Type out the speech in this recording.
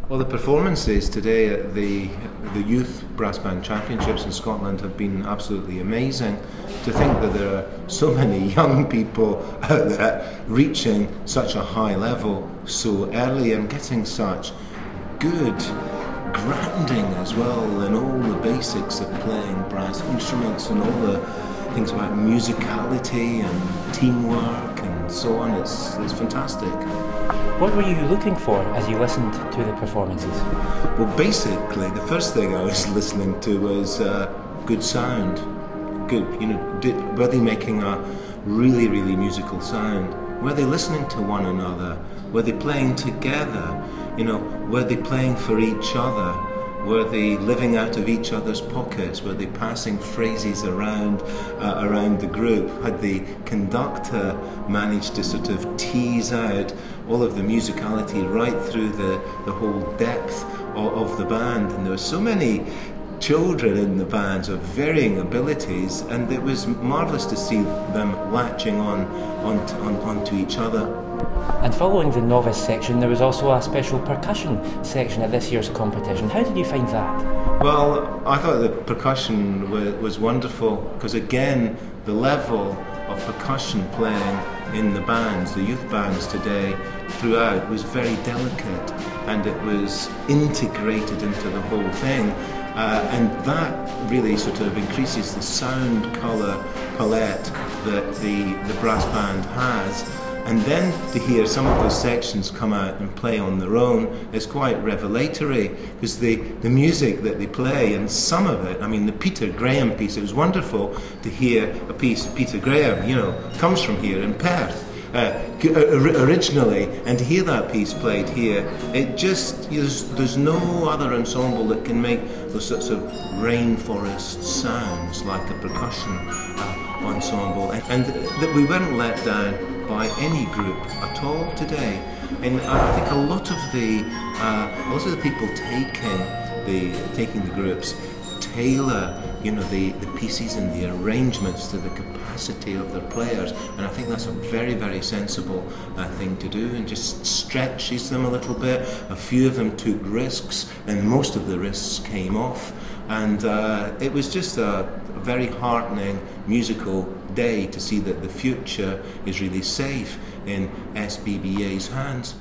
Well, the performances today at the Youth Brass Band Championships in Scotland have been absolutely amazing. To think that there are so many young people out there reaching such a high level so early and getting such good grounding as well, and all the basics of playing brass instruments and all the things about musicality and teamwork and so on. It's fantastic. What were you looking for as you listened to the performances? Well, basically, the first thing I was listening to was good sound. Good, were they making a really, really musical sound? Were they listening to one another? Were they playing together? Were they playing for each other? Were they living out of each other's pockets? Were they passing phrases around the group? Had the conductor managed to sort of tease out all of the musicality right through the whole depth of the band? And there were so many children in the bands of varying abilities, and it was marvellous to see them latching onto each other. And following the novice section, there was also a special percussion section at this year's competition. How did you find that? Well, I thought the percussion was wonderful, because again, the level of percussion playing in the bands, the youth bands today, throughout, was very delicate, and it was integrated into the whole thing. And that really sort of increases the sound colour palette that the brass band has. And then to hear some of those sections come out and play on their own is quite revelatory, because the music that they play, and some of it, I mean the Peter Graham piece, it was wonderful to hear a piece. Peter Graham, comes from here in Perth originally, and to hear that piece played here, it just, there's no other ensemble that can make those sorts of rainforest sounds like a percussion ensemble, and that we weren't let down by any group at all today. And I think a lot of the people taking the groups tailor the pieces and the arrangements to the capacity of their players, and I think that's a very, very sensible thing to do, and just stretches them a little bit. A few of them took risks, and most of the risks came off, and it was just a very heartening musical day to see that the future is really safe in SYBBC's hands.